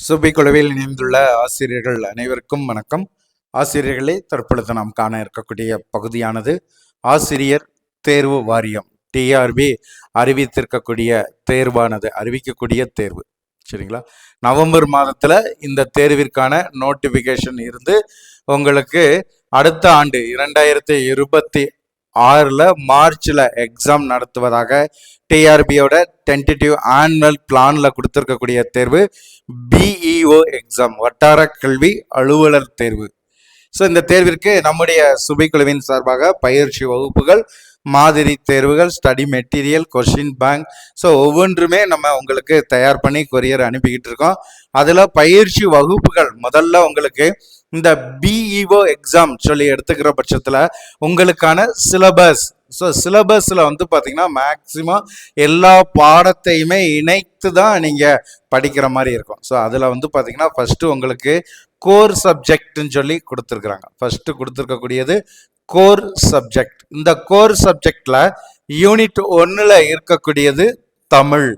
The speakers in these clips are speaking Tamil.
சுபி குழுவில் இணைந்துள்ள ஆசிரியர்கள் அனைவருக்கும் வணக்கம். ஆசிரியர்களே, தற்பொழுது நாம் காண இருக்கக்கூடிய பகுதியானது ஆசிரியர் தேர்வு வாரியம் டிஆர்பி அறிவித்திருக்கக்கூடிய தேர்வானது, அறிவிக்கக்கூடிய தேர்வு. சரிங்களா? நவம்பர் மாதத்துல இந்த தேர்விற்கான நோட்டிபிகேஷன் இருந்து உங்களுக்கு அடுத்த ஆண்டு 2026 மார்ச்ல எக்ஸாம் நடத்துவதாக டிஆர்பியோட டென்டேட்டிவ் ஆனுவல் பிளான்ல கொடுத்திருக்கக்கூடிய தேர்வு பிஇஓ எக்ஸாம், வட்டார கல்வி அலுவலர் தேர்வு. ஸோ இந்த தேர்விற்கு நம்முடைய சுபைக்குழுவின் சார்பாக பயிற்சி வகுப்புகள், மாதிரி தேர்வுகள், study material, question bank, so ஒவ்வொன்றுமே நம்ம உங்களுக்கு தயார் பண்ணி கொரியர் அனுப்பிக்கிட்டு இருக்கோம். அதில் பயிற்சி வகுப்புகள் முதல்ல உங்களுக்கு இந்த பிஇஓ எக்ஸாம் சொல்லி எடுத்துக்கிற பட்சத்தில் உங்களுக்கான சிலபஸ், ஸோ சிலபஸில் வந்து பார்த்தீங்கன்னா மேக்சிமம் எல்லா பாடத்தையுமே இணைத்து தான் நீங்கள் படிக்கிற மாதிரி இருக்கும். ஸோ அதில் வந்து பார்த்தீங்கன்னா ஃபஸ்ட்டு உங்களுக்கு கோர் சப்ஜெக்ட்னு சொல்லி கொடுத்துருக்குறாங்க. ஃபஸ்ட்டு கொடுத்துருக்கக்கூடியது கோர் சப்ஜெக்ட். இந்த கோர் சப்ஜெக்டில் யூனிட் 1ல் இருக்கக்கூடியது தமிழ்,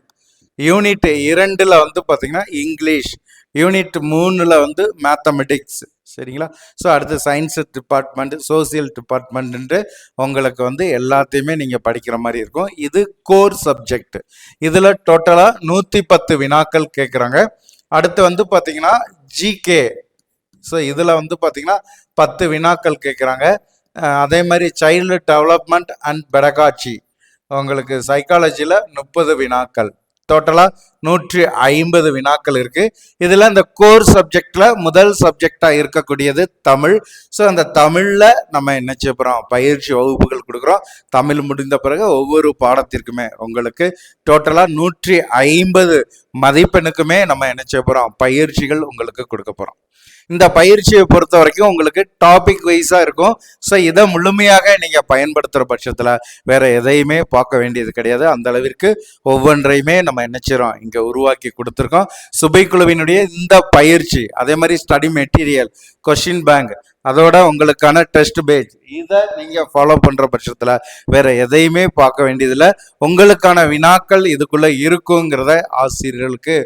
யூனிட் 2ல் வந்து பார்த்தீங்கன்னா இங்கிலீஷ், யூனிட் 3ல் வந்து மேத்தமெட்டிக்ஸ். சரிங்களா? ஸோ அடுத்து சயின்ஸ் டிபார்ட்மெண்ட், சோசியல் டிபார்ட்மெண்ட்டு உங்களுக்கு வந்து எல்லாத்தையுமே நீங்கள் படிக்கிற மாதிரி இருக்கும். இது கோர் சப்ஜெக்ட். இதில் டோட்டலாக 110 வினாக்கள் கேட்குறாங்க. அடுத்து வந்து பார்த்தீங்கன்னா ஜிகே. ஸோ இதில் வந்து பார்த்தீங்கன்னா 10 வினாக்கள் கேட்குறாங்க. அதே மாதிரி சைல்டு டெவலப்மெண்ட் அண்ட் பெடகாட்சி, உங்களுக்கு சைக்காலஜியில் 30 வினாக்கள், டோட்டலாக 150 வினாக்கள் இருக்கு. இதில் இந்த கோர் சப்ஜெக்ட்ல முதல் சப்ஜெக்டா இருக்கக்கூடியது தமிழ். ஸோ அந்த தமிழ்ல நம்ம என்ன செய்ய போறோம், பயிற்சி வகுப்புகள் கொடுக்குறோம். தமிழ் முடிந்த பிறகு ஒவ்வொரு பாடத்திற்குமே உங்களுக்கு டோட்டலா 150 மதிப்பெண்ணுக்குமே நம்ம என்ன செய்ய போறோம், பயிற்சிகள் உங்களுக்கு கொடுக்க போறோம். இந்த பயிற்சியை பொறுத்த வரைக்கும் உங்களுக்கு டாபிக் வைஸாக இருக்கும். ஸோ இதை முழுமையாக நீங்கள் பயன்படுத்துகிற பட்சத்தில் வேற எதையுமே பார்க்க வேண்டியது கிடையாது. அந்த அளவிற்கு ஒவ்வொன்றையுமே நம்ம என்ன செய்கிறோம், இங்கே உருவாக்கி கொடுத்துருக்கோம். சுபைக்குழுவினுடைய இந்த பயிற்சி, அதே மாதிரி ஸ்டடி மெட்டீரியல், கொஸ்டின் பேங்க், அதோட உங்களுக்கான டெஸ்ட் பேஜ், இதை நீங்கள் ஃபாலோ பண்ணுற பட்சத்தில் வேற எதையுமே பார்க்க வேண்டியதில்லை. உங்களுக்கான வினாக்கள் இதுக்குள்ளே இருக்குங்கிறத ஆசிரியர்களுக்கு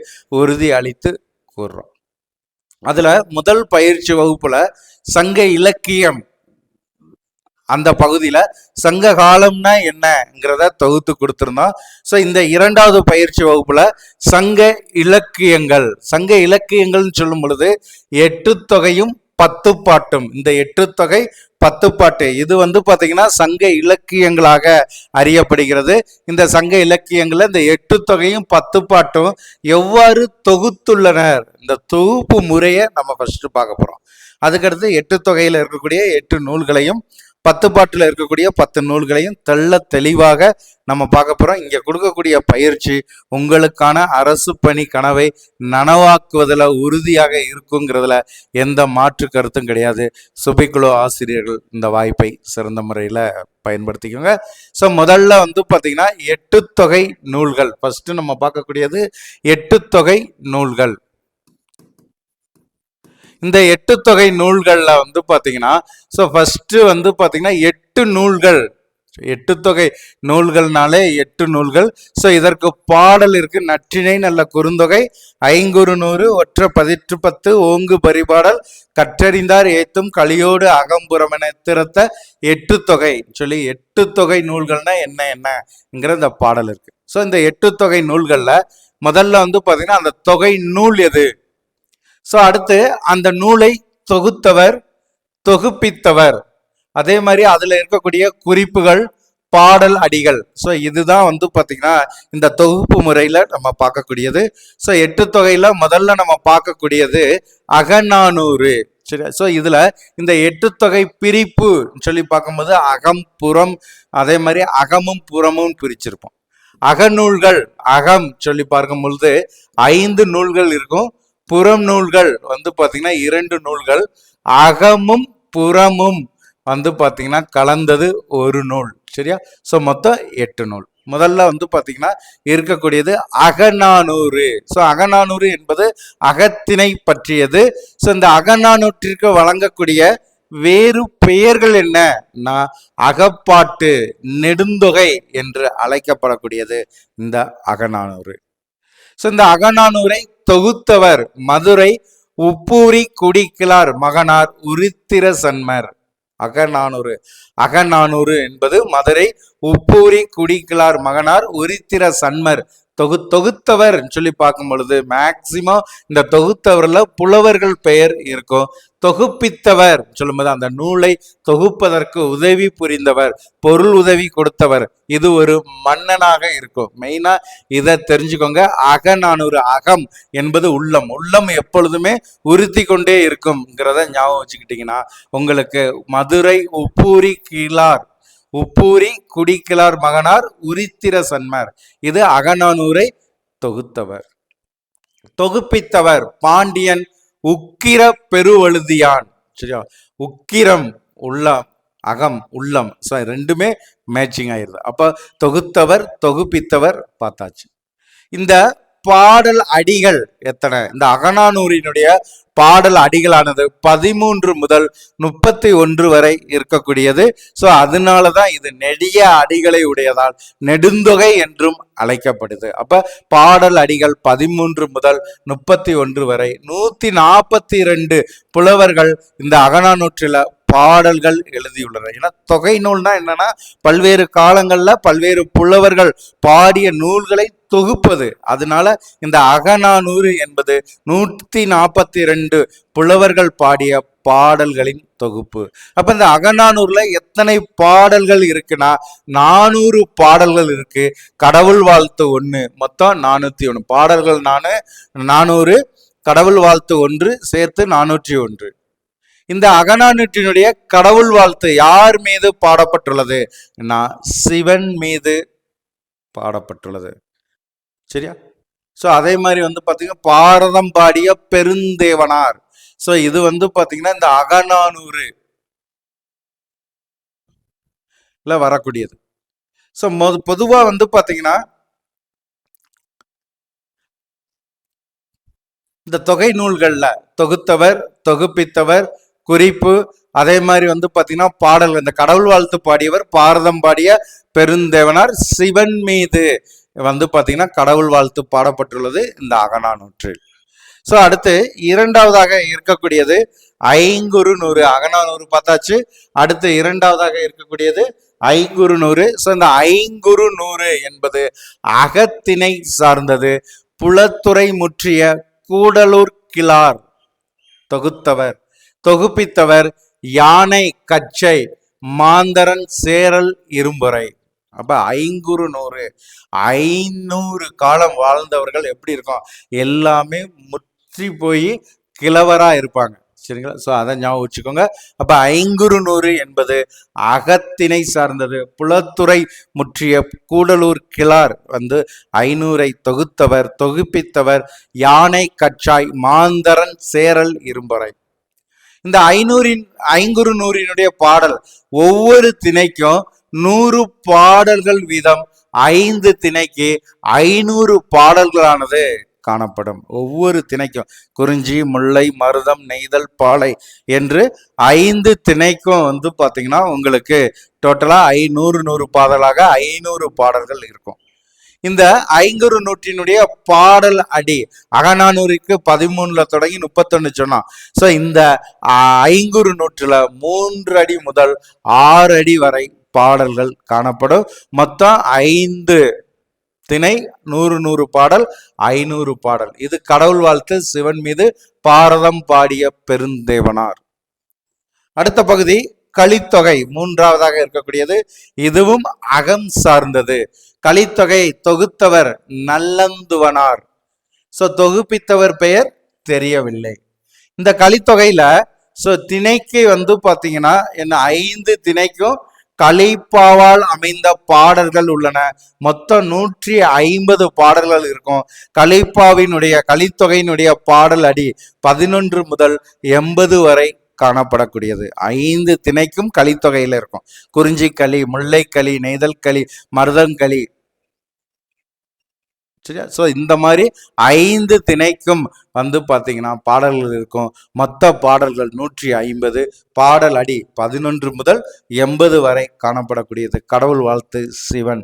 உறுதி அளித்து கூறுறோம். அதுல முதல் பயிற்சி வகுப்புல சங்க இலக்கியம் அந்த பகுதியில சங்க காலம்னா என்னங்கிறத தொகுத்து கொடுத்திருந்தோம். ஸோ இந்த இரண்டாவது பயிற்சி வகுப்புல சங்க இலக்கியங்கள், சங்க இலக்கியங்கள்னு சொல்லும் பொழுது 8 தொகையும் 10 பாட்டும், இந்த 8 தொகை 10 பாட்டு, இது வந்து பாத்தீங்கன்னா சங்க இலக்கியங்களாக அறியப்படுகிறது. இந்த சங்க இலக்கியங்கள்ல இந்த 8 தொகையும் 10 பாட்டும் எவ்வாறு தொகுத்துள்ளனர், இந்த தொகுப்பு முறையை நம்ம ஃபர்ஸ்ட் பார்க்க போறோம். அதுக்கடுத்து 8 தொகையில இருக்கக்கூடிய 8 நூல்களையும் 10 பாட்டுல இருக்கக்கூடிய 10 நூல்களையும் தெளிவாக நம்ம பார்க்க போறோம். இங்க கொடுக்கக்கூடிய பயிற்சி உங்களுக்கான அரசு பணி கனவை நனவாக்குவதில் உறுதியாக இருக்குங்கிறதுல எந்த மாற்று கருத்தும் கிடையாது. சுபைக்குழு ஆசிரியர்கள் இந்த வாய்ப்பை சிறந்த முறையில் பயன்படுத்திக்கோங்க. ஸோ முதல்ல வந்து பார்த்தீங்கன்னா 8 தொகை நூல்கள், ஃபர்ஸ்ட் நம்ம பார்க்கக்கூடியது 8 தொகை நூல்கள். இந்த 8 தொகை நூல்கள்ல வந்து பாத்தீங்கன்னா, ஸோ ஃபர்ஸ்ட் வந்து பாத்தீங்கன்னா 8 நூல்கள், 8 தொகை நூல்கள்னாலே 8 நூல்கள். ஸோ இதற்கு பாடல் இருக்கு. நற்றிணை, நல்ல குறுந்தொகை, ஐங்குறுநூறு, ஒற்ற 10 ஓங்கு பரிபாடல், கற்றறிந்தார் ஏத்தும் கலியோடு அகம்புறம் என திறத்த 8 தொகை சொல்லி 8 தொகை நூல்கள்னா என்னங்கிற இந்த பாடல் இருக்கு. ஸோ இந்த 8 தொகை நூல்கள்ல முதல்ல வந்து பாத்தீங்கன்னா அந்த தொகை நூல் எது, ஸோ அடுத்து அந்த நூலை தொகுத்தவர், தொகுப்பித்தவர், அதே மாதிரி அதுல இருக்கக்கூடிய குறிப்புகள், பாடல் அடிகள். ஸோ இதுதான் வந்து பார்த்தீங்கன்னா இந்த தொகுப்பு முறையில் நம்ம பார்க்கக்கூடியது. ஸோ 8 தொகையில் முதல்ல நம்ம பார்க்கக்கூடியது அகநானூறு. சரி, ஸோ இதில் இந்த 8 தொகை பிரிப்பு சொல்லி பார்க்கும்போது அகம், புறம், அதே மாதிரி அகமும் புறமும் பிரிச்சிருப்போம். அகநூல்கள், அகம் சொல்லி பார்க்கும் பொழுது 5 நூல்கள் இருக்கும். புறம் நூல்கள் வந்து பார்த்தீங்கன்னா 2 நூல்கள், அகமும் புறமும் வந்து பார்த்தீங்கன்னா கலந்தது ஒரு நூல். சரியா? ஸோ மொத்தம் 8 நூல். முதல்ல வந்து பார்த்தீங்கன்னா இருக்கக்கூடியது அகநானூறு. ஸோ அகநானூறு என்பது அகத்திணை பற்றியது. ஸோ இந்த அகநானூற்றிற்கு வழங்கக்கூடிய வேறு பெயர்கள் என்ன, அகப்பாட்டு, நெடுந்தொகை என்று அழைக்கப்படக்கூடியது இந்த அகநானூறு. ஸோ இந்த அகநானூரை தொகுத்தவர் மதுரை உப்பூரி குடிக்கிலார் மகனார் உருத்திர சன்மர். அகநானூறு. அகநானூறு என்பது மதுரை உப்பூரி குடிக்கிலார் மகனார் உருத்திர சன்மர் தொகுத்தவர் சொல்லி பார்க்கும் பொழுது மேக்சிமம் இந்த தொகுத்தவர்ல புலவர்கள் பெயர் இருக்கும். தொகுப்பித்தவர் சொல்லும்போது அந்த நூலை தொகுப்பதற்கு உதவி புரிந்தவர், பொருள் உதவி கொடுத்தவர், இது ஒரு மன்னனாக இருக்கும். மெயினா இதை தெரிஞ்சுக்கோங்க. அகநானூறு. அகம் என்பது உள்ளம். உள்ளம் எப்பொழுதுமே உறுத்தி கொண்டே இருக்கும்ங்கிறத ஞாபகம் வச்சுக்கிட்டீங்கன்னா உங்களுக்கு மதுரை உப்பூரி கிளார் உப்பூரி குடிக்கிலார் மகனார் உருத்திர சன்மர், இது அகநானூரை தொகுத்தவர். தொகுப்பித்தவர் பாண்டியன் உக்கிர பெருவழுதியான். சரியா? உக்கிரம் உள்ளம், அகம் உள்ளம், ரெண்டுமே மேட்சிங் ஆயிருது. அப்ப தொகுத்தவர் தொகுப்பித்தவர் பார்த்தாச்சு. இந்த பாடல் அடிகள் எத்தனை? இந்த அகநானூரினுடைய பாடல் அடிகளானது 13 முதல் 31 வரை இருக்கக்கூடியது. ஸோ அதனாலதான் இது நெடிய அடிகளை உடையதால் நெடுந்தொகை என்றும் அழைக்கப்படுது. அப்ப பாடல் அடிகள் 13 முதல் 31 வரை 142 புலவர்கள் இந்த அகநானூற்றில பாடல்கள் எழுதியுள்ளனர். ஏன்னா தொகை நூல்னா என்னன்னா பல்வேறு காலங்கள்ல பல்வேறு புலவர்கள் பாடிய நூல்களை தொகுப்பது. அதனால இந்த அகநானூறு என்பது 142 புலவர்கள் பாடிய பாடல்களின் தொகுப்பு. அப்ப இந்த அகநானூறுல எத்தனை பாடல்கள் இருக்குன்னா 400 பாடல்கள் இருக்கு. கடவுள் வாழ்த்து 1, மொத்தம் 401 பாடல்கள். 400, கடவுள் வாழ்த்து 1 சேர்த்து 401. இந்த அகநானூற்றினுடைய கடவுள் வாழ்த்து யார் மீது பாடப்பட்டுள்ளது? சிவன் மீது பாடப்பட்டுள்ளது. சரியா? சோ அதே மாதிரி பாத்தீங்கன்னா பாரதம் பாடிய பெருந்தேவனார். சோ இது பாத்தீங்கன்னா இந்த அகநானூறு வரக்கூடியது. சோ பொதுவா பாத்தீங்கன்னா இந்த தொகை நூல்கள்ல தொகுத்தவர் தொகுப்பித்தவர் குறிப்பு, அதே மாதிரி பாத்தீங்கன்னா பாடல், இந்த கடவுள் வாழ்த்து பாடியவர் பாரதம் பாடிய பெருந்தேவனார், சிவன் மீது பாத்தீங்கன்னா கடவுள் வாழ்த்து பாடப்பட்டுள்ளது இந்த அகநானூற்றில். சோ அடுத்து இரண்டாவதாக இருக்கக்கூடியது ஐங்குறுநூறு. அகநானூறு பார்த்தாச்சு. அடுத்து இரண்டாவதாக இருக்கக்கூடியது ஐங்குறுநூறு. சோ இந்த ஐங்குறுநூறு என்பது அகத்திணை சார்ந்தது. புலத்துறை முற்றிய கூடலூர் கிளார் தொகுத்தவர் தொகுப்பித்தவர் யானை கச்சை மாந்தரன் சேரல் இரும்புரை. அப்ப 500 500 காலம் வாழ்ந்தவர்கள் எப்படி இருக்கும்? எல்லாமே முற்றி போய் கிழவரா இருப்பாங்க. சரிங்களா? சோ அதை ஞாபகம் வச்சுக்கோங்க. அப்ப 500 என்பது அகத்திணை சார்ந்தது. புலத்துறை முற்றிய கூடலூர் கிளார் 500 தொகுத்தவர் தொகுப்பித்தவர் யானை கச்சாய் மாந்தரன் சேரல் இரும்பறை. இந்த 500 பாடல் ஒவ்வொரு திணைக்கும் 100 பாடல்கள் வீதம் 5 திணைக்கு 500 பாடல்களானது காணப்படும். ஒவ்வொரு திணைக்கும் குறிஞ்சி முல்லை மருதம் நெய்தல் பாலை என்று 5 திணைக்கும் பாத்தீங்கன்னா உங்களுக்கு டோட்டலா 100 பாடலாக 500 பாடல்கள் இருக்கும். இந்த ஐங்குறுநூற்றினுடைய பாடல் அடி அகநானூறுக்கு 13 தொடங்கி 31 சொன்னான். சோ இந்த ஐங்குறுநூற்றுல 3 அடி முதல் 6 அடி வரை பாடல்கள் காணப்படும். மொத்தம் 5 திணை 100 பாடல் 500 பாடல். இது கடவுள் வாழ்த்து சிவன் மீது பாரதம் பாடிய பெருந்தேவனார். அடுத்த பகுதி கலித்தொகை மூன்றாவதாக இருக்கக்கூடியது. இதுவும் அகம் சார்ந்தது. கலித்தொகை தொகுத்தவர் நல்லந்துவனார். சோ தொகுப்பித்தவர் பெயர் தெரியவில்லை. இந்த கலித்தொகையில திணைக்கு பாத்தீங்கன்னா என்ன 5 திணைக்கும் கலிப்பாவால் அமைந்த பாடல்கள் உள்ளன. மொத்தம் 150 பாடல்கள் இருக்கும். கலிப்பாவினுடைய கலித்தொகையினுடைய பாடல் அடி 11 முதல் 80 வரை காணப்படக்கூடியது. 5 திணைக்கும் கலித்தொகையில இருக்கும். குறிஞ்சி களி, முல்லை களி, நெய்தல் களி, மருதங்களி. சரியா? சோ இந்த மாதிரி 5 திணைக்கும் பாத்தீங்கன்னா பாடல்கள் இருக்கும். மொத்த பாடல்கள் 150. பாடல் அடி 11 முதல் 80 வரை காணப்படக்கூடியது. கடவுள் வாழ்த்து சிவன்.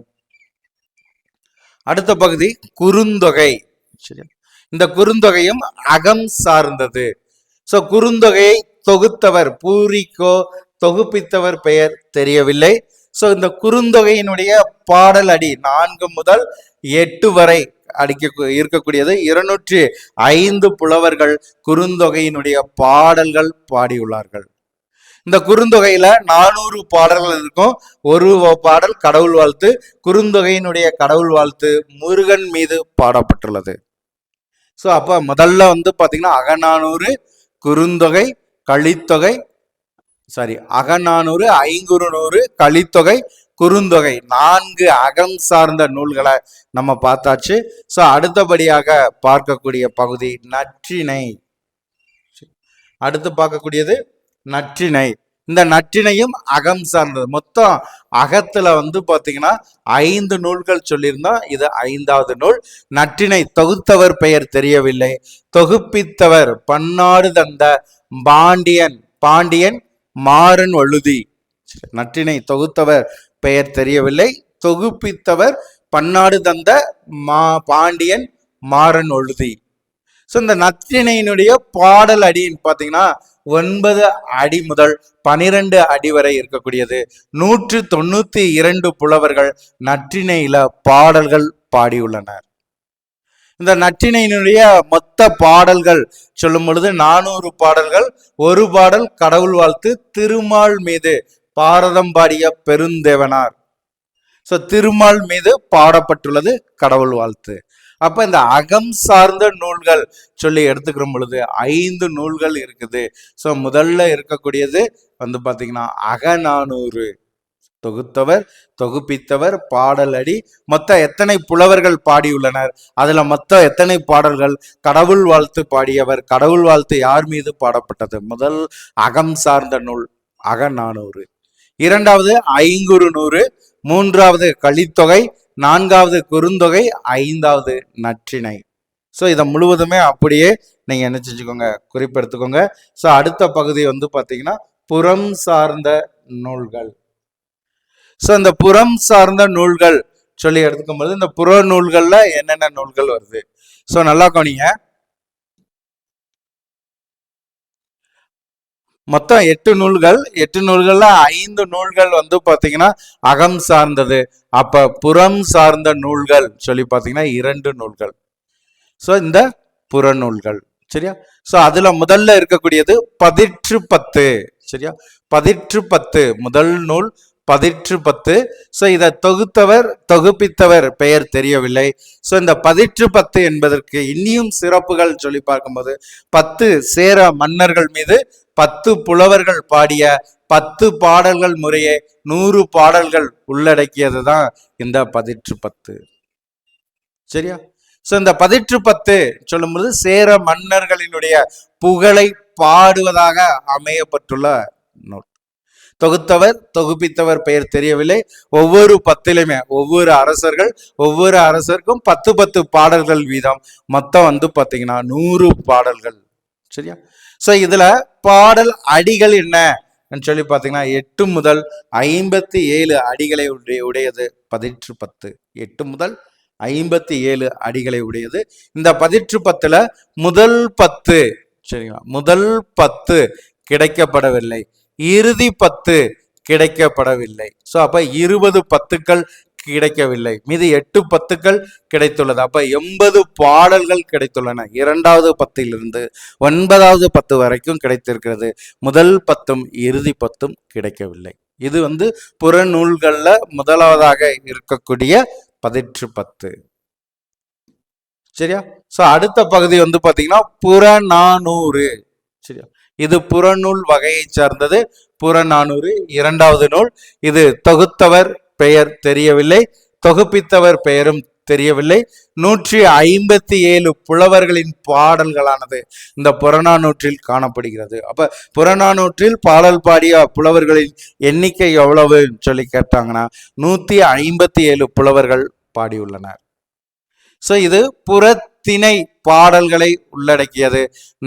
அடுத்த பகுதி குறுந்தொகை. சரியா? இந்த குறுந்தொகையும் அகம் சார்ந்தது. சோ குறுந்தொகையை தொகுத்தவர் பூரிக்கோ தொகுப்பித்தவர் பெயர் தெரியவில்லை. சோ இந்த குறுந்தொகையினுடைய பாடல் அடி 4 முதல் 8 வரை இருக்கக்கூடியது. 205 புலவர்கள் குறுந்தொகையினுடைய பாடல்கள் பாடியுள்ளார்கள். இந்த குறுந்தொகையில 400 பாடல்கள் இருக்கும். ஒரு பாடல் கடவுள் வாழ்த்து. குறுந்தொகையினுடைய கடவுள் வாழ்த்து முருகன் மீது பாடப்பட்டுள்ளது. ஸோ அப்போ முதல்ல பார்த்தீங்கன்னா அகநானூறு, குறுந்தொகை, கலித்தொகை, அகநானூறு, ஐங்குறுநூறு, கலித்தொகை, குறுந்தொகை 4 அகம் சார்ந்த நூல்களை நம்ம பார்த்தாச்சு. ஸோ அடுத்தபடியாக பார்க்கக்கூடிய பகுதி நற்றிணை. அடுத்து பார்க்கக்கூடியது நற்றிணை. இந்த நற்றிணையும் அகம் சார்ந்தது. மொத்தம் அகத்துல பார்த்தீங்கன்னா 5 நூல்கள் சொல்லியிருந்தோம். இது 5வது நூல். நற்றிணை தொகுத்தவர் பெயர் தெரியவில்லை. தொகுப்பித்தவர் பன்னாடு தந்த பாண்டியன் மாறன் வழுதி. நற்றிணை தொகுத்தவர் பெயர் தெரியவில்லை. தொகுப்பித்தவர் பன்னாடு தந்த பாண்டியன் மாறன் வழுதி. ஸோ இந்த நற்றிணையினுடைய பாடல் அடின்னு பார்த்தீங்கன்னா 9 அடி முதல் 12 அடி வரை இருக்கக்கூடியது. 192 புலவர்கள் நற்றிணையில பாடல்கள் பாடியுள்ளனர். இந்த நற்றிணையினுடைய மொத்த பாடல்கள் சொல்லும் பொழுது 400 பாடல்கள். ஒரு பாடல் கடவுள் வாழ்த்து திருமால் மீது பாரதம் பாடிய பெருந்தேவனார். ஸோ திருமால் மீது பாடப்பட்டுள்ளது கடவுள் வாழ்த்து. அப்ப இந்த அகம் சார்ந்த நூல்கள் சொல்லி எடுத்துக்கிற பொழுது 5 நூல்கள் இருக்குது. ஸோ முதல்ல இருக்கக்கூடியது பாத்தீங்கன்னா அகநானூறு. தொகுத்தவர் தொகுப்பித்தவர் பாடல் அடி. மொத்தம் எத்தனை புலவர்கள் பாடியுள்ளனர், அதுல மொத்தம் எத்தனை பாடல்கள் கடவுள் வாழ்த்து பாடியவர், கடவுள் வாழ்த்து யார் மீது பாடப்பட்டது. முதல் அகம் சார்ந்த நூல் அகநானூறு. 2வது ஐங்குறுநூறு, 3வது கலித்தொகை, 4வது குறுந்தொகை, 5வது நற்றிணை. ஸோ இதை முழுவதுமே அப்படியே நீங்க என்ன செஞ்சுக்கோங்க, குறிப்பெடுத்துக்கோங்க. ஸோ அடுத்த பகுதி பார்த்தீங்கன்னா புறம் சார்ந்த நூல்கள். ஸோ இந்த புறம் சார்ந்த நூல்கள் சொல்லி எடுத்துக்கும் போது இந்த புற நூல்கள்ல என்னென்ன நூல்கள் வருது. ஸோ நல்லா கவனிங்க. மொத்தம் 8 நூல்கள். 8 நூல்கள்ல 5 நூல்கள் பாத்தீங்கன்னா அகம் சார்ந்தது. அப்ப புறம் சார்ந்த நூல்கள் சொல்லி பாத்தீங்கன்னா 2 நூல்கள். சோ இந்த புறநூல்கள். சரியா? சோ அதுல முதல்ல இருக்கக்கூடியது பதிற்று 10. சரியா? பதிற்று 10 முதல் நூல் பதிற்று 10. சோ இதை தொகுத்தவர் தொகுப்பித்தவர் பெயர் தெரியவில்லை. சோ இந்த பதிற்று 10 என்பதற்கு இன்னியும் சிறப்புகள் சொல்லி பார்க்கும்போது 10 சேர மன்னர்கள் மீது 10 புலவர்கள் பாடிய 10 பாடல்கள் முறையே 100 பாடல்கள் உள்ளடக்கியது தான் இந்த பதிற்று 10. சரியா? சோ இந்த பதிற்று 10 சொல்லும்போது சேர மன்னர்களினுடைய புகழை பாடுவதாக அமையப்பட்டுள்ள நூல். தொகுத்தவர் தொகுப்பித்தவர் பெயர் தெரியவில்லை. ஒவ்வொரு 10லுமே ஒவ்வொரு அரசருக்கும் 10 பாடல்கள் வீதம். மொத்தம் பாத்தீங்கன்னா 100 பாடல்கள். சரியா? சோ இதுல பாடல் அடிகள் என்ன சொல்லி பாத்தீங்கன்னா 8 முதல் 57 அடிகளை உடையது பதிற்று 10. 8 முதல் 57 அடிகளை உடையது. இந்த பதிற்று 10ல முதல் 10 சரிங்களா, முதல் 10 கிடைக்கப்படவில்லை. இறுதி 10 கிடைக்கப்படவில்லை. சோ அப்ப 20 10கள் கிடைக்கவில்லை. மீது 8 10கள் கிடைத்துள்ளது. அப்ப 80 பாடல்கள் கிடைத்துள்ளன. 2வது 10லிருந்து 9வது 10 வரைக்கும் கிடைத்திருக்கிறது. முதல் 10ம் இறுதி 10ம் கிடைக்கவில்லை. இது புறநூல்கள்ல முதலாவதாக இருக்கக்கூடிய பதிற்று 10. சரியா? சோ அடுத்த பகுதி பாத்தீங்கன்னா புறநானூறு. சரியா? இது புறநூல் வகையை சார்ந்தது. புறநானூறு 2வது நூல். இது தொகுத்தவர் பெயர் தெரியவில்லை, தொகுப்பித்தவர் பெயரும் தெரியவில்லை. 157 புலவர்களின் பாடல்களானது இந்த புறநானூற்றில் காணப்படுகிறது. அப்ப புறநானூற்றில் பாடல் பாடிய புலவர்களின் எண்ணிக்கை எவ்வளவு சொல்லி கேட்டாங்கன்னா 157 புலவர்கள் பாடியுள்ளனர். சோ இது புறத்திணை பாடல்களை உள்ளடக்கியது.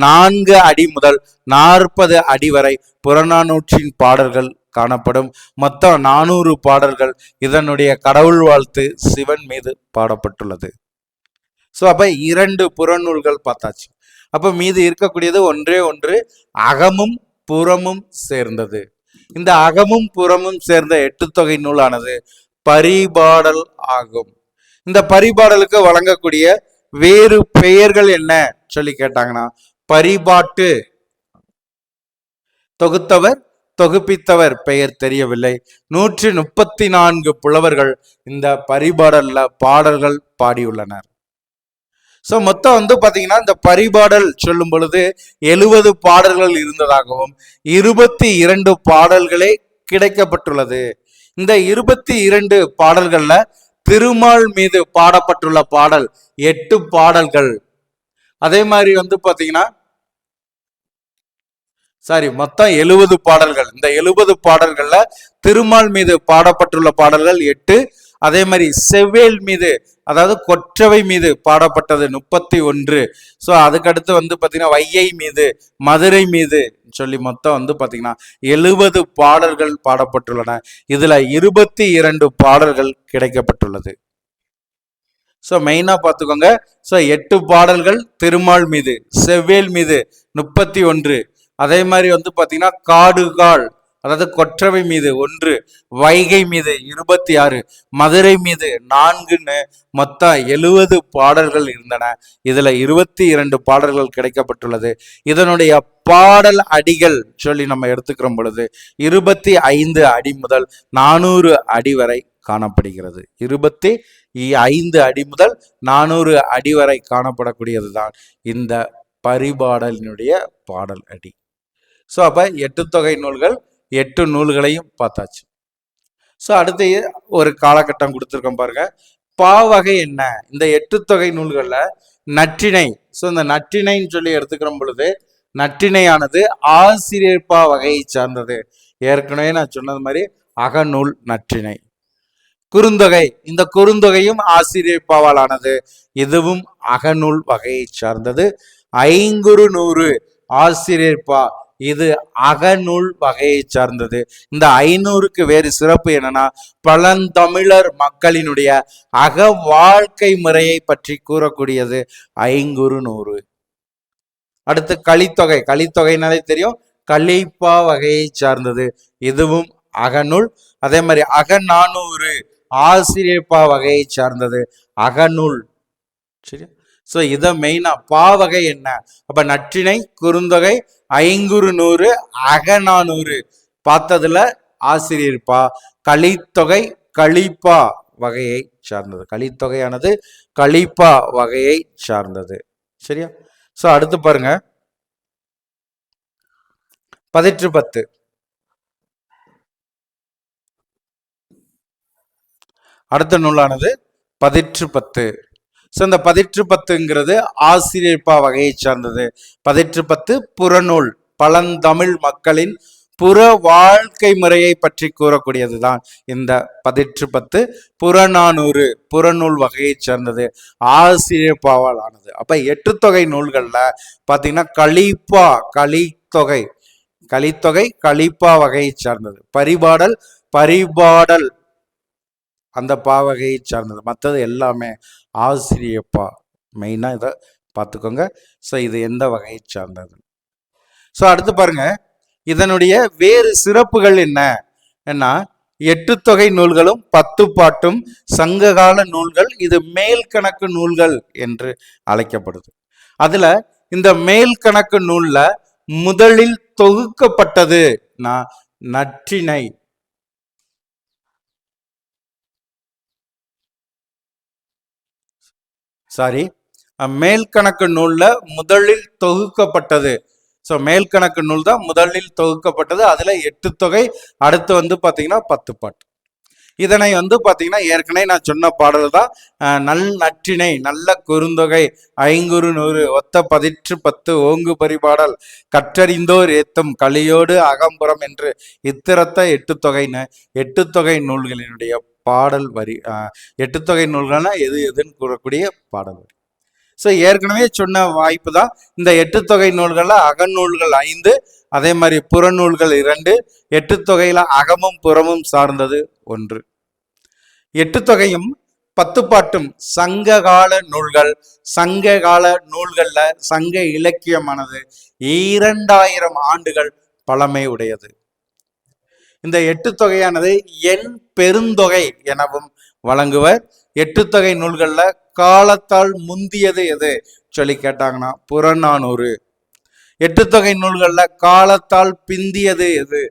4 அடி முதல் 40 அடி வரை புறநானூற்றின் பாடல்கள் காணப்படும். மொத்தம் 400 பாடல்கள். இதனுடைய கடவுள் வாழ்த்து சிவன் மீது பாடப்பட்டுள்ளது. ஸோ அப்ப 2 புறநூல்கள் பார்த்தாச்சு. அப்ப மீது இருக்கக்கூடியது ஒன்றே ஒன்று, அகமும் புறமும் சேர்ந்தது. இந்த அகமும் புறமும் சேர்ந்த 8 தொகை நூலானது பரிபாடல் ஆகும். இந்த பரிபாடலுக்கு வழங்கக்கூடிய வேறு பெயர்கள் என்ன சொல்லி கேட்டாங்கன்னா, பரிபாட்டு, தொகுத்தவர் தொகுப்பித்தவர் பெயர் தெரியவில்லை. 134 புலவர்கள் இந்த பரிபாடல்ல பாடல்கள் பாடியுள்ளனர். ஸோ மொத்தம் பாத்தீங்கன்னா இந்த பரிபாடல் சொல்லும் பொழுது 70 பாடல்கள் இருந்ததாகவும் 22 பாடல்களே கிடைக்கப்பட்டுள்ளது. இந்த 22 பாடல்கள்ல திருமால் மீது பாடப்பட்டுள்ள பாடல் 8 பாடல்கள். அதே மாதிரி பாத்தீங்கன்னா மொத்தம் 70 பாடல்கள். இந்த 70 பாடல்கள்ல திருமால் மீது பாடப்பட்டுள்ள பாடல்கள் 8. அதே மாதிரி செவ்வேல் மீது, அதாவது கொற்றவை மீது பாடப்பட்டது 31. ஸோ அதுக்கடுத்து பாத்தீங்கன்னா வையை மீது, மதுரை மீது சொல்லி மொத்தம் பாத்தீங்கன்னா 70 பாடல்கள் பாடப்பட்டுள்ளன. இதுல 22 பாடல்கள் கிடைக்கப்பட்டுள்ளது. ஸோ மெயினா பார்த்துக்கோங்க. ஸோ 8 பாடல்கள் திருமால் மீது, செவ்வேல் மீது 31. அதே மாதிரி பாத்தீங்கன்னா காடுகால், அதாவது கொற்றவை மீது 1, வைகை மீது 26, மதுரை மீது 4ன்னு மொத்தம் 70 பாடல்கள் இருந்தன. இதுல 22 பாடல்கள் கிடைக்கப்பட்டுள்ளது. இதனுடைய பாடல் அடிகள் சொல்லி நம்ம எடுத்துக்கிற பொழுது 25 அடி முதல் 400 அடி வரை காணப்படுகிறது. 25 அடி முதல் 400 அடி வரை காணப்படக்கூடியதுதான் இந்த பரிபாடலினுடைய பாடல் அடி. ஸோ அப்ப 8 தொகை நூல்கள், 8 நூல்களையும் பார்த்தாச்சு. ஸோ அடுத்து ஒரு காலகட்டம் கொடுத்துருக்கோம் பாருங்க. பாவகை என்ன? இந்த 8 தொகை நூல்கள்ல நற்றிணை. ஸோ இந்த நற்றிணைன்னு சொல்லி எடுத்துக்கிற பொழுது நற்றிணையானது ஆசிரியர் பா வகையை சார்ந்தது. ஏற்கனவே நான் சொன்னது மாதிரி அகநூல் நற்றிணை. குறுந்தொகை, இந்த குறுந்தொகையும் ஆசிரியர் பாவால் ஆனது. இதுவும் அகநூல் வகையை சார்ந்தது. ஐங்குறு நூறு ஆசிரியர் பா, இது அகநூல் வகையை சார்ந்தது. இந்த 500க்கு வேறு சிறப்பு என்னன்னா, பழந்தமிழர் மக்களினுடைய அக வாழ்க்கை முறையை பற்றி கூறக்கூடியது ஐங்குறு நூறு. அடுத்து கலித்தொகை. கலித்தொகைனாலே தெரியும், கலிப்பா வகையை சார்ந்தது. இதுவும் அகநூல். அதே மாதிரி அகநானூறு ஆசிரியப்பா வகையை சார்ந்தது, அகநூல். சரி, ஸோ இதை மெயினா பாவகை என்ன? அப்ப நற்றிணை, குறுந்தொகை, ஐங்குறு நூறு, அகநானூறு பார்த்ததுல ஆசிரியர்பா. கலித்தொகை கலிப்பா வகையை சார்ந்தது. கலித்தொகையானது கலிப்பா வகையை சார்ந்தது. சரியா? ஸோ அடுத்து பாருங்க, 10 அடுத்த நூலானது 10. ஸோ இந்த 10ங்கிறது ஆசிரியப்பா வகையை சார்ந்தது. 10 புறநூல், பழந்தமிழ் மக்களின் புற வாழ்க்கை முறையை பற்றி கூறக்கூடியதுதான் இந்த 10. புறநானூறு புறநூல் வகையை சார்ந்தது, ஆசிரியப்பாவால் ஆனது. அப்ப 8 தொகை நூல்கள்ல பாத்தீங்கன்னா கலிப்பா, கலித்தொகை, கலித்தொகை கலிப்பா வகையை சார்ந்தது. பரிபாடல், பரிபாடல் அந்த பாவகையை சார்ந்தது. மற்றது எல்லாமே ஆசிரியப்பா. மெயினா இதை பார்த்துக்கோங்க. ஸோ இது எந்த வகையை சார்ந்தது? ஸோ அடுத்து பாருங்க, இதனுடைய வேறு சிறப்புகள் என்ன? ஏன்னா 8 தொகை நூல்களும் 10 பாட்டும் சங்ககால நூல்கள். இது மேல் கணக்கு நூல்கள் என்று அழைக்கப்படுது. அதுல இந்த மேல் கணக்கு நூல்ல முதலில் தொகுக்கப்பட்டது நற்றிணை. மேல் கணக்கு நூல்ல முதலில் தொகுக்கப்பட்டது. ஸோ மேல் கணக்கு நூல் தான் முதலில் தொகுக்கப்பட்டது. அதுல 8 தொகை, அடுத்து பாத்தீங்கன்னா 10 பாட்டு. இதனை பாத்தீங்கன்னா ஏற்கனவே நான் சொன்ன பாடல் தான். நல் நற்றிணை, நல்ல குறுந்தொகை, ஐங்குறு நூறு, ஒத்த 10 ஓங்கு பரிபாடல், கற்றறிந்தோர் ஏத்தும் கலியோடு அகம்புறம் என்று இத்திரத்த 8 தொகைன்னு 8 தொகை நூல்களினுடைய பாடல் வரி. 8 தொகை நூல்கள்னா எது எதுன்னு கூறக்கூடிய பாடல் வரி. ஸோ ஏற்கனவே சொன்ன வாய்ப்பு தான். இந்த 8 தொகை நூல்கள்ல அகநூல்கள் 5, அதே மாதிரி புறநூல்கள் 2. 8 தொகையில அகமும் புறமும் சார்ந்தது 1. 8 தொகையும் பத்துப்பாட்டும் சங்ககால நூல்கள். சங்ககால நூல்கள்ல சங்க இலக்கியமானது 2000 ஆண்டுகள் பழமை உடையது. இந்த எட்டு தொகையானது எண் பெருந்தொகை எனவும் வழங்குவர். எட்டு தொகை நூல்கள்ல காலத்தால் முந்தியது எது சொல்லி கேட்டாங்கன்னா புறநானூறு. எட்டு தொகை நூல்கள்ல காலத்தால் பிந்தியது எது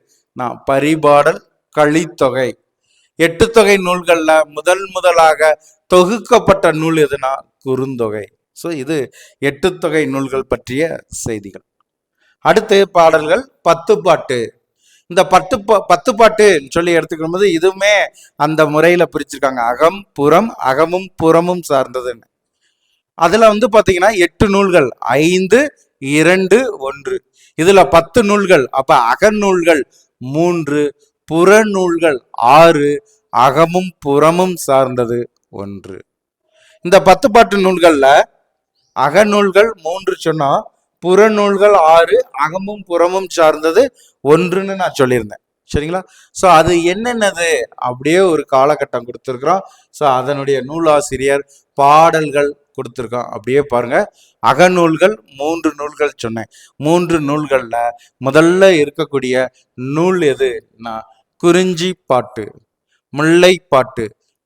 பரிபாடல் கலித்தொகை. எட்டு தொகை நூல்கள்ல முதலாக தொகுக்கப்பட்ட நூல் எதுனா குறுந்தொகை. ஸோ இது எட்டு தொகை நூல்கள் பற்றிய செய்திகள். அடுத்து பாடல்கள். பத்துப்பாட்டு. இந்த பத்துப்பாட்டு சொல்லி எடுத்துக்கும் போது இதுவுமே அந்த முறையில பிரிச்சிருக்காங்க. அகம் புறம், அகமும் புறமும் சார்ந்ததுன்னு. அதுல பாத்தீங்கன்னா 8 நூல்கள், 5, 2, 1. இதுல 10 நூல்கள். அப்ப அகநூல்கள் 3, புறநூல்கள் 6, அகமும் புறமும் சார்ந்தது 1. இந்த பத்துப்பாட்டு நூல்கள்ல அகநூல்கள் 3 சொன்னா, புறநூல்கள் 6, அகமும் புறமும் சார்ந்தது 1ன்னு நான் சொல்லியிருந்தேன். சரிங்களா? ஸோ அது என்னென்னது அப்படியே ஒரு காலகட்டம் கொடுத்துருக்குறோம். ஸோ அதனுடைய நூலாசிரியர், பாடல்கள் கொடுத்துருக்கோம். அப்படியே பாருங்க. அகநூல்கள் 3 நூல்கள் சொன்னேன். 3 நூல்கள்ல முதல்ல இருக்கக்கூடிய நூல் எதுனா குறிஞ்சி பாட்டு, முல்லைப்பாட்டு,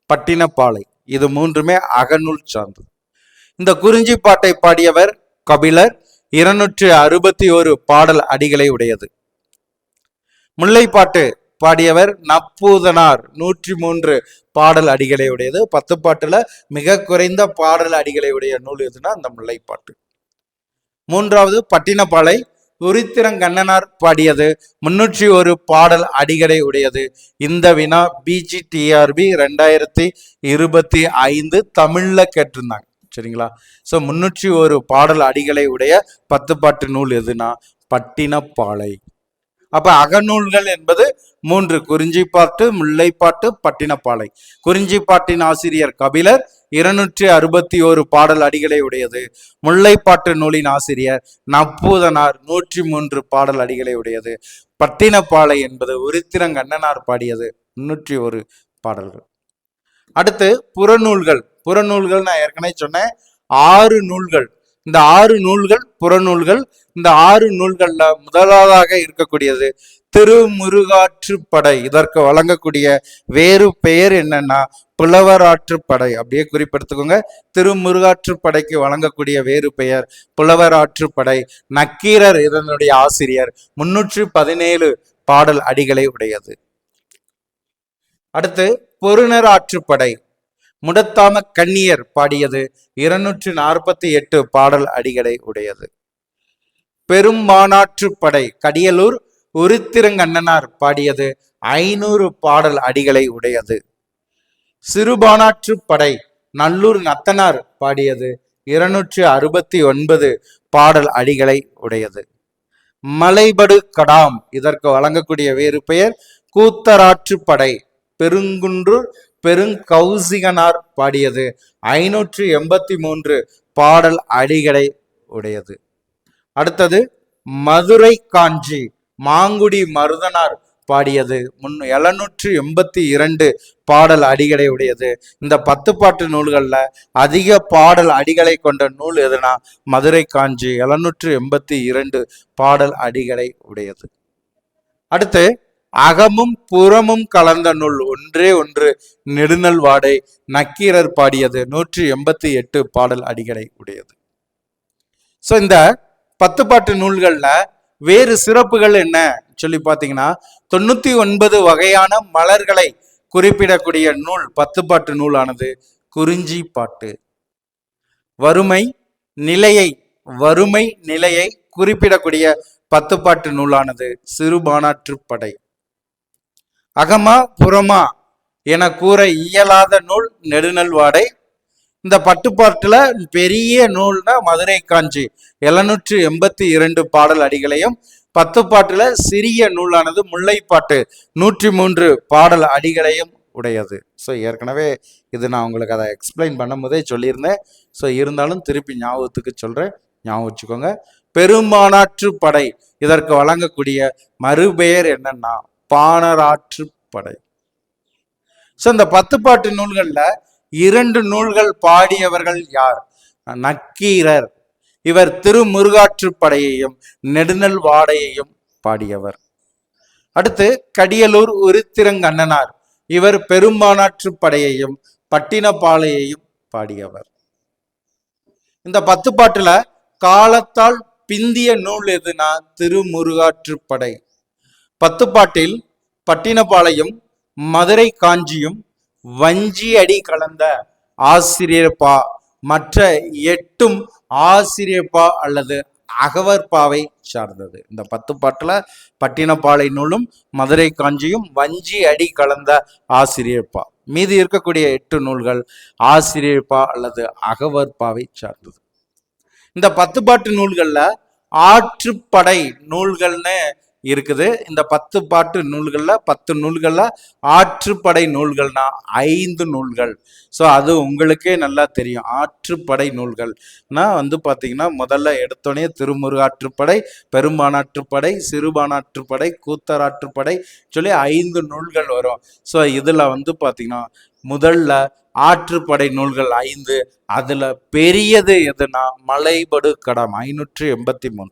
பட்டினப்பாலை. இது 3மே அகநூல் சார்ந்தது. இந்த குறிஞ்சி பாட்டை பாடியவர் கபிலர். 261 பாடல் அடிகளை உடையது. முல்லைப்பாட்டு பாடியவர் நப்பூதனார். 103 பாடல் அடிகளை உடையது. 10 பாட்டுல மிக குறைந்த பாடல் அடிகளை உடைய நூல் எதுனா அந்த முல்லைப்பாட்டு. 3வது பட்டினப்பாலை உருத்திரங்கண்ணனார் பாடியது. 301 பாடல் அடிகளை உடையது. இந்த வினா BGTRB 2025 தமிழ்ல கேட்டிருந்தாங்க. சரிங்களா? ஸோ 301 பாடல் அடிகளை உடைய 10 பாட்டு நூல் எதுனா பட்டினப்பாலை. அப்ப அகநூல்கள் என்பது 3: குறிஞ்சிப்பாட்டு, முல்லைப்பாட்டு, பட்டினப்பாலை. குறிஞ்சிப்பாட்டின் ஆசிரியர் கபிலர். 261 பாடல் அடிகளை உடையது. முல்லைப்பாட்டு நூலின் ஆசிரியர் நப்பூதனார். 103 பாடல் அடிகளை உடையது. பட்டினப்பாலை என்பது உருத்திரங்கண்ணனார் பாடியது. 301 பாடல்கள். அடுத்து புறநூல்கள். புறநூல்கள் நான் ஏற்கனவே சொன்னேன் 6 நூல்கள். இந்த 6 நூல்கள் புறநூல்கள். இந்த 6 நூல்கள்ல முதலாவதாக இருக்கக்கூடியது திருமுருகாற்றுப்படை. இதற்கு வழங்கக்கூடிய வேறு பெயர் என்னன்னா புலவராற்றுப்படை. அப்படியே குறிப்பெடுத்துக்கோங்க. திருமுருகாற்றுப்படைக்கு வழங்கக்கூடிய வேறு பெயர் புலவராற்றுப்படை. நக்கீரர் இதனுடைய ஆசிரியர். 317 பாடல் அடிகளை உடையது. அடுத்து பொருணர் ஆற்றுப்படை. முடத்தாம கண்ணியர் பாடியது. 248 பாடல் அடிகளை உடையது. பெரும்பானாற்றுப்படை கடியலூர் உருத்திரங்கண்ணனார் பாடியது. 500 பாடல் அடிகளை உடையது. சிறுபானாற்றுப்படை நல்லூர் நத்தனார் பாடியது. 269 பாடல் அடிகளை உடையது. மலைபடு கடாம் இதற்கு வழங்கக்கூடிய வேறு பெயர் கூத்தராற்றுப்படை. பெருங்குன்றூர் பெருங்கௌசிகனார் பாடியது. 583 பாடல் அடிகளை உடையது. அடுத்தது மதுரை காஞ்சி மாங்குடி மருதனார் பாடியது. 782 பாடல் அடிகளை உடையது. இந்த 10 பாட்டு நூல்கள்ல அதிக பாடல் அடிகளை கொண்ட நூல் எதுனா மதுரை காஞ்சி. 782 பாடல் அடிகளை உடையது. அடுத்து அகமும் புறமும் கலந்த நூல் ஒன்றே ஒன்று நெடுநல்வாடை. நக்கீரர் பாடியது. 188 பாடல் அடிகளை உடையது. ஸோ இந்த 10 பாட்டு நூல்கள்ல வேறு சிறப்புகள் என்ன சொல்லி பார்த்தீங்கன்னா 99 வகையான மலர்களை குறிப்பிடக்கூடிய நூல் 10 பாட்டு நூலானது குறிஞ்சி பாட்டு. வறுமை நிலையை குறிப்பிடக்கூடிய 10 பாட்டு நூலானது சிறுபானாற்றுப்படை. அகமா புறமா என கூற இயலாத நூல் நெடுநல்வாடை. இந்த 10 பாட்டுல பெரிய நூல்னா மதுரை காஞ்சி 782 பாடல் அடிகளையும், 10 பாட்டுல சிறிய நூலானது முல்லைப்பாட்டு 103 பாடல் அடிகளையும் உடையது. ஸோ ஏற்கனவே இது நான் உங்களுக்கு அதை எக்ஸ்பிளைன் பண்ணும் போதே சொல்லியிருந்தேன். ஸோ இருந்தாலும் திருப்பி ஞாபகத்துக்கு சொல்றேன், ஞாபகம் வச்சுக்கோங்க. பெரும்பானாற்றுப்படை இதற்கு வழங்கக்கூடிய மறுபெயர் என்னன்னா பாணராற்றுப்படை. ஸோ இந்த 10 பாட்டு நூல்கள்ல 2 நூல்கள் பாடியவர்கள் யார்? நக்கீரர். இவர் திருமுருகாற்றுப்படையையும் நெடுநல் வாடையையும் பாடியவர். அடுத்து கடியலூர் உருத்திரங்கண்ணனார். இவர் பெரும்பானாற்றுப்படையையும் பட்டினப்பாலையையும் பாடியவர். இந்த 10 பாட்டுல காலத்தால் பிந்திய நூல் எதுனா திருமுருகாற்றுப்படை. 10 பாட்டில் பட்டினப்பாளையும் மதுரை காஞ்சியும் வஞ்சி அடி கலந்த ஆசிரியப்பா, மற்ற 8ம் ஆசிரியப்பா அல்லது அகவற்பாவை சார்ந்தது. இந்த 10 பாட்டுல பட்டினப்பாலை நூலும் மதுரை காஞ்சியும் வஞ்சி அடி கலந்த ஆசிரியப்பா. மீதி இருக்கக்கூடிய 8 நூல்கள் ஆசிரியப்பா அல்லது அகவற்பாவை சார்ந்தது. இந்த 10 பாட்டு நூல்கள்ல ஆற்றுப்படை நூல்கள்னு இருக்குது. இந்த 10 பாட்டு நூல்கள்ல 10 நூல்கள்ல ஆற்றுப்படை நூல்கள்னா 5 நூல்கள். ஸோ அது உங்களுக்கே நல்லா தெரியும். ஆற்றுப்படை நூல்கள்னா பார்த்தீங்கன்னா முதல்ல எடுத்தோடனே திருமுருகாற்றுப்படை, பெரும்பானாற்றுப்படை, சிறுபானாற்றுப்படை, கூத்தராற்றுப்படை சொல்லி 5 நூல்கள் வரும். ஸோ இதுல பார்த்தீங்கன்னா முதல்ல ஆற்றுப்படை நூல்கள் 5. அதுல பெரியது எதுனா மலைபடு கடம் 583.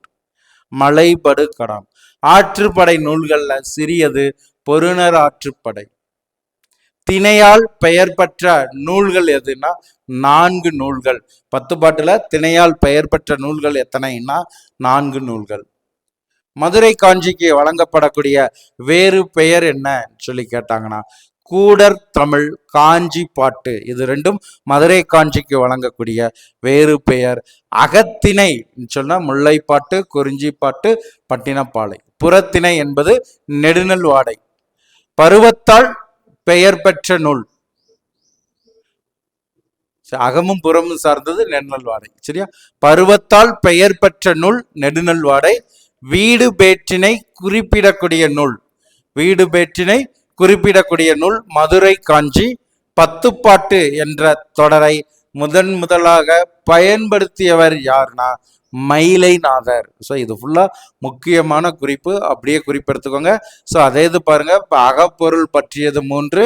மலைபடு கடம். ஆற்றுப்படை நூல்கள்ல சிறியது பொருணர் ஆற்றுப்படை. திணையால் பெயர் பெற்ற நூல்கள் எதுனா 4 நூல்கள். 10 பாட்டுல திணையால் பெயர் பெற்ற நூல்கள் எத்தனைன்னா 4 நூல்கள். மதுரை காஞ்சிக்கு வழங்கப்படக்கூடிய வேறு பெயர் என்ன சொல்லி கேட்டாங்கன்னா கூடர் தமிழ் காஞ்சி பாட்டு. இது 2ம் மதுரை காஞ்சிக்கு வழங்கக்கூடிய வேறு பெயர். அகத்திணை சொன்னா முல்லைப்பாட்டு, குறிஞ்சிப்பாட்டு, பட்டினப்பாலை. புறத்திணை என்பது நெடுநல் வாடை. பருவத்தால் பெயர் பெற்ற நூல் அகமும் புறமும் சார்ந்தது நெடுநல் வாடை. சரியா? பருவத்தால் பெயர் பெற்ற நூல் நெடுநல் வாடை. வீடு பேற்றினை குறிப்பிடக்கூடிய நூல், வீடு பேற்றினை குறிப்பிடக்கூடிய நூல் மதுரை காஞ்சி. 10 பாட்டு என்ற தொடரை முதலாக பயன்படுத்தியவர் யாருன்னா மயிலைநாதர். ஸோ இது ஃபுல்லா முக்கியமான குறிப்பு, அப்படியே குறிப்பெடுத்துக்கோங்க. ஸோ அதே இது பாருங்க, இப்போ அகப்பொருள் பற்றியது 3.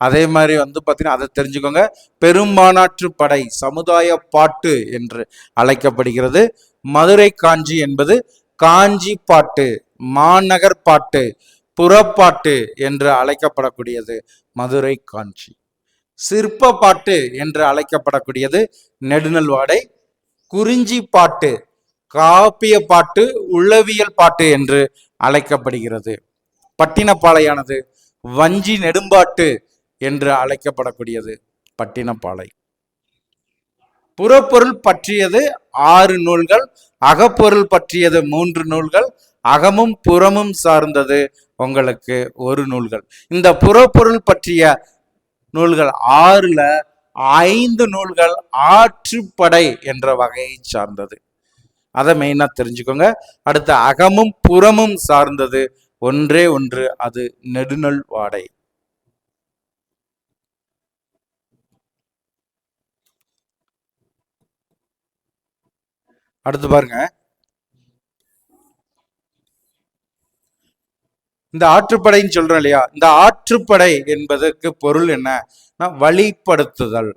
அதே மாதிரி பார்த்தீங்கன்னா அதை தெரிஞ்சுக்கோங்க. பெரும்பானாற்றுப்படை சமுதாய பாட்டு என்று அழைக்கப்படுகிறது. மதுரை காஞ்சி என்பது காஞ்சி பாட்டு, மாநகர் பாட்டு, புறப்பாட்டு என்று அழைக்கப்படக்கூடியது மதுரை காஞ்சி. சிற்ப பாட்டு என்று அழைக்கப்படக்கூடியது நெடுநல் வாடை. குறிஞ்சி பாட்டு, காப்பிய பாட்டு, உளவியல் பாட்டு என்று அழைக்கப்படுகிறது. பட்டினப்பாலையானது வஞ்சி நெடும்பாட்டு என்று அழைக்கப்படக்கூடியது பட்டினப்பாலை. புறப்பொருள் பற்றியது 6 நூல்கள், அகப்பொருள் பற்றியது 3 நூல்கள், அகமும் புறமும் சார்ந்தது உங்களுக்கு 1 நூல்கள். இந்த புறப்பொருள் பற்றிய நூல்கள் 6ல 5 நூல்கள் ஆற்றுப்படை என்ற வகையை சார்ந்தது. அதை மெயினா தெரிஞ்சுக்கோங்க. அடுத்து அகமும் புறமும் சார்ந்தது ஒன்றே ஒன்று, அது நெடுநல் வாடை. அடுத்து பாருங்க, இந்த ஆற்றுப்படைன்னு சொல்றோம் இல்லையா, இந்த ஆற்றுப்படை என்பதற்கு பொருள் என்ன? வழிப்படுத்துதல்.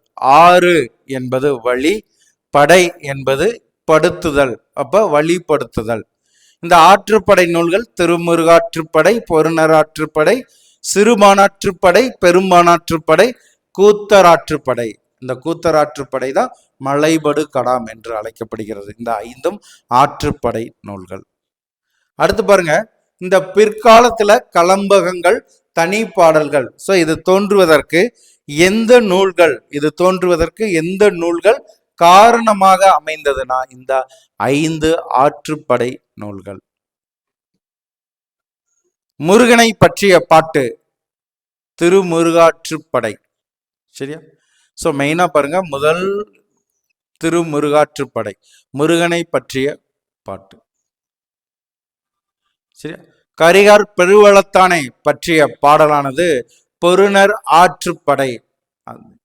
ஆறு என்பது வழி, படை என்பது படுத்துதல், அப்ப வழிப்படுத்துதல். இந்த ஆற்றுப்படை நூல்கள் திருமுருகாற்றுப்படை, பொருணராற்றுப்படை, சிறுபானாற்றுப்படை, பெரும்பானாற்றுப்படை, கூத்தராற்றுப்படை. இந்த கூத்தராற்றுப்படை தான் மலைபடு கடாம் என்று அழைக்கப்படுகிறது. இந்த 5ம் ஆற்றுப்படை நூல்கள். அடுத்து பாருங்க, இந்த பிற்காலத்துல கலம்பகங்கள், தனி பாடல்கள். ஸோ இது தோன்றுவதற்கு எந்த நூல்கள் காரணமாக அமைந்ததுன்னா இந்த 5 ஆற்றுப்படை நூல்கள். முருகனை பற்றிய பாட்டு திருமுருகாற்றுப்படை. சரியா? ஸோ மெயினா பாருங்க, முதல் திருமுருகாற்றுப்படை முருகனை பற்றிய பாட்டு. சரியா? கரிகார் பெருவளத்தானை பற்றிய பாடலானது பொருணர் ஆற்றுப்படை,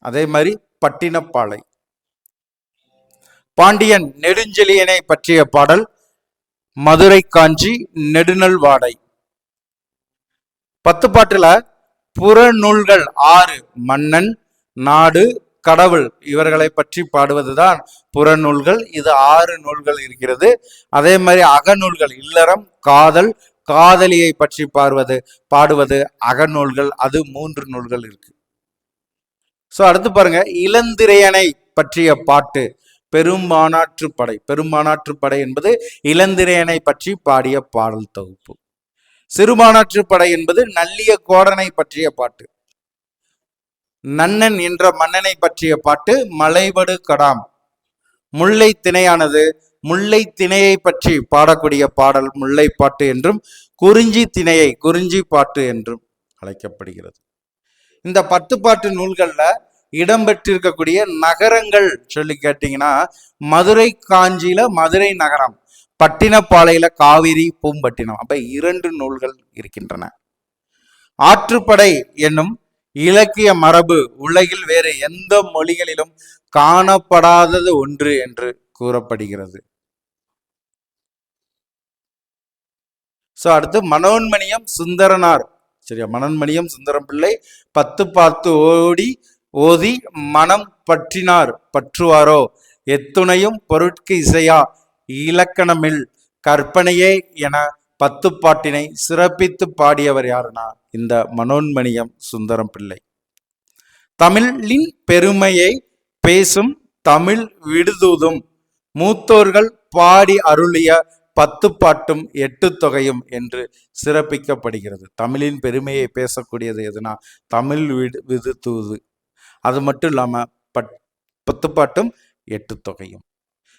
அதே மாதிரி பட்டினப்பாலை. பாண்டியன் நெடுஞ்செழியனை பற்றிய பாடல் மதுரை காஞ்சி, நெடுநல் வாடை. 10 பாட்டுல புறநூல்கள் 6, மன்னன், நாடு, கடவுள் இவர்களை பற்றி பாடுவதுதான் புறநூல்கள். இது 6 நூல்கள் இருக்கிறது. அதே மாதிரி அகநூல்கள் இல்லறம், காதல், காதலியை பற்றி பாடுவது அகநூல்கள், அது 3 நூல்கள் இருக்கு. சோ அடுத்து பாருங்க, இளந்திரையனை பற்றிய பாட்டு பெரும்பானாற்றுப்படை. பெரும்பானாற்றுப்படை என்பது இளந்திரையனை பற்றி பாடிய பாடல் தொகுப்பு. சிறுபானாற்றுப்படை என்பது நல்லிய கோடனை பற்றிய பாட்டு. நன்னன் என்ற மன்னனை பற்றிய பாட்டு மலைபடு கடாம். முல்லை திணையானது முல்லை திணையை பற்றி பாடக்கூடிய பாடல் முல்லைப்பாட்டு என்றும், குறிஞ்சி திணையை குறிஞ்சி பாட்டு என்றும் அழைக்கப்படுகிறது. இந்த 10 பாட்டு நூல்கள்ல இடம்பெற்றிருக்கக்கூடிய நகரங்கள் சொல்லி கேட்டீங்கன்னா, மதுரை காஞ்சியில மதுரை நகரம், பட்டினப்பாளையில காவிரி பூம்பட்டினம். அப்ப 2 நூல்கள் இருக்கின்றன. ஆற்றுப்படை என்னும் இலக்கிய மரபு உலகில் வேறு எந்த மொழிகளிலும் காணப்படாதது ஒன்று என்று கூறப்படுகிறது. சோ அடுத்து மனோன்மணியம் சுந்தரனார். சரியா, மனோன்மணியம் சுந்தரம் பிள்ளை 10 பாட்டு ஓதி மனம் பற்றினார் பற்றுவாரோ, எத்துணையும் பொருட்கு இசையா இலக்கணமில் கற்பனையே என 10 பாட்டினை சிறப்பித்து பாடியவர் யாருன்னா இந்த மனோன்மணியம் சுந்தரம் பிள்ளை. தமிழின் பெருமையை பேசும் தமிழ் விடுதூதும் மூத்தோர்கள் பாடி அருளிய 10 பாட்டும் 8 தொகையும் என்று சிறப்பிக்கப்படுகிறது. தமிழின் பெருமையை பேசக்கூடியது எதுனா தமிழ் விடுதூது. அது மட்டும் இல்லாம 10 பாட்டும் 8 தொகையும்.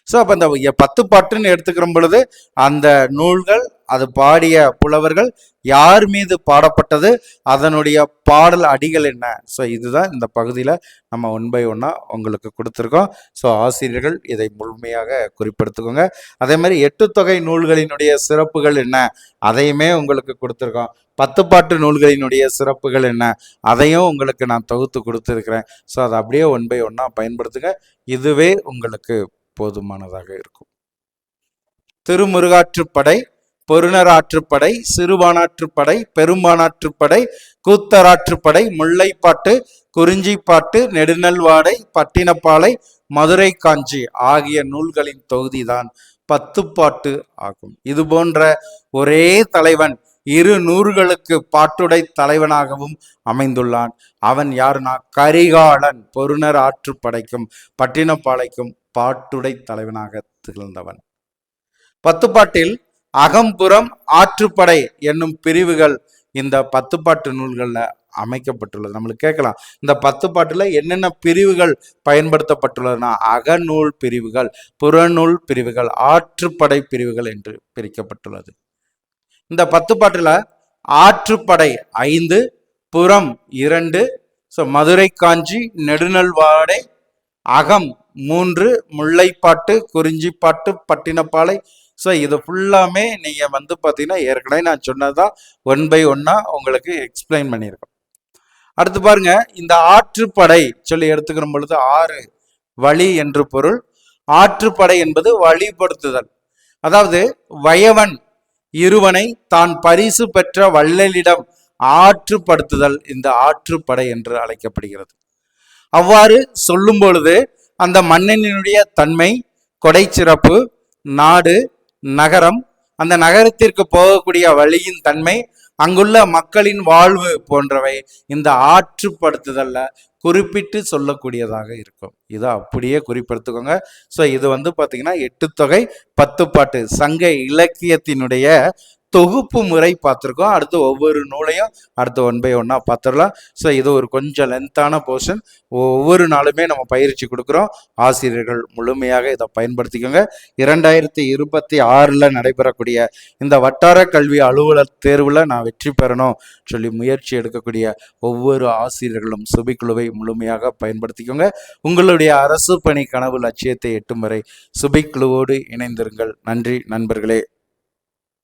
ஸோ அப்போ இந்த 10 பாட்டுன்னு எடுத்துக்கிற பொழுது அந்த நூல்கள், அது பாடிய புலவர்கள், யார் மீது பாடப்பட்டது, அதனுடைய பாடல் அடிகள் என்ன. ஸோ இதுதான் இந்த பகுதியில் நம்ம 1 by 1 உங்களுக்கு கொடுத்துருக்கோம். ஸோ ஆசிரியர்கள் இதை முழுமையாக குறிப்பெடுத்துக்கோங்க. அதே மாதிரி 8 தொகை நூல்களினுடைய சிறப்புகள் என்ன அதையுமே உங்களுக்கு கொடுத்துருக்கோம். 10 பாட்டு நூல்களினுடைய சிறப்புகள் என்ன அதையும் உங்களுக்கு நான் தொகுத்து கொடுத்துருக்கிறேன். ஸோ அதை அப்படியே 1 by 1 பயன்படுத்துங்க. இதுவே உங்களுக்கு போதுமானதாக இருக்கும். திருமுருகாற்றுப்படை, பொருணராற்றுப்படை, சிறுபானாற்றுப்படை, பெரும்பானாற்றுப்படை, கூத்தராற்றுப்படை, முல்லைப்பாட்டு, குறிஞ்சிப்பாட்டு, நெடுநல்வாடை, பட்டினப்பாலை, மதுரை காஞ்சி ஆகிய நூல்களின் தொகுதிதான் 10 பாட்டு ஆகும். இது போன்ற ஒரே தலைவன் 2 நூறுகளுக்கு பாட்டுடை தலைவனாகவும் அமைந்துள்ளான். அவன் யாருன்னா கரிகாலன். பொருணர் ஆற்றுப்படைக்கும் பட்டினப்பாலைக்கும் பாட்டுடை தலைவனாக திகழ்ந்தவன். 10 பாட்டில் அகம்புறம் ஆற்றுப்படை என்னும் பிரிவுகள் இந்த 10 பாட்டு நூல்கள்ல அமைக்கப்பட்டுள்ளது. நம்மளுக்கு கேட்கலாம், இந்த 10 பாட்டுல என்னென்ன பிரிவுகள் பயன்படுத்தப்பட்டுள்ளதுன்னா அகநூல் பிரிவுகள், புறநூல் பிரிவுகள், ஆற்றுப்படை பிரிவுகள் என்று பிரிக்கப்பட்டுள்ளது. இந்த 10 பாட்டுல ஆற்றுப்படை 5, புறம் 2, மதுரை காஞ்சி, நெடுநல்வாடை, அகம் 3, முல்லைப்பாட்டு, குறிஞ்சிப்பாட்டு, பட்டினப்பாலை. ஸோ இது ஃபுல்லாமே நீங்கள் பார்த்தீங்கன்னா ஏற்கனவே நான் சொன்னதுதான் 1 by 1 உங்களுக்கு எக்ஸ்பிளைன் பண்ணியிருக்கோம். அடுத்து பாருங்க, இந்த ஆற்றுப்படை சொல்லி எடுத்துக்கிற பொழுது 6 வழி என்று பொருள். ஆற்றுப்படை என்பது வழிபடுத்துதல். அதாவது வயவன் இருவனை தான் பரிசு பெற்ற வள்ளலிடம் ஆற்றுப்படுத்துதல் இந்த ஆற்றுப்படை என்று அழைக்கப்படுகிறது. அவ்வாறு சொல்லும் பொழுது அந்த மன்னனினுடைய தன்மை, கொடை சிறப்பு, நாடு, நகரம், அந்த நகரத்திற்கு போகக்கூடிய வழியின் தன்மை, அங்குள்ள மக்களின் வாழ்வு போன்றவை இந்த ஆற்றுப்படுத்துதல்ல குறிப்பிட்டு சொல்லக்கூடியதாக இருக்கும். இதை அப்படியே குறிப்பிடுத்துக்கோங்க. ஸோ இது பார்த்தீங்கன்னா 8 தொகை 10 பாட்டு சங்க இலக்கியத்தினுடைய தொகுப்பு முறை பார்த்துருக்கோம். அடுத்து ஒவ்வொரு நூலையும் அடுத்து 1 by 1 பார்த்துடலாம். ஸோ இது ஒரு கொஞ்சம் லென்த்தான போர்ஷன். ஒவ்வொரு நாளுமே நம்ம பயிற்சி கொடுக்குறோம். ஆசிரியர்கள் முழுமையாக இதை பயன்படுத்திக்கோங்க. 2026 நடைபெறக்கூடிய இந்த வட்டார கல்வி அலுவலர் தேர்வில் நான் வெற்றி பெறணும் சொல்லி முயற்சி எடுக்கக்கூடிய ஒவ்வொரு ஆசிரியர்களும் சுபிக்குழுவை முழுமையாக பயன்படுத்திக்கோங்க. உங்களுடைய அரசு பணி கனவு லட்சியத்தை எட்டும் வரை சுபிக்குழுவோடு இணைந்திருங்கள். நன்றி நண்பர்களே.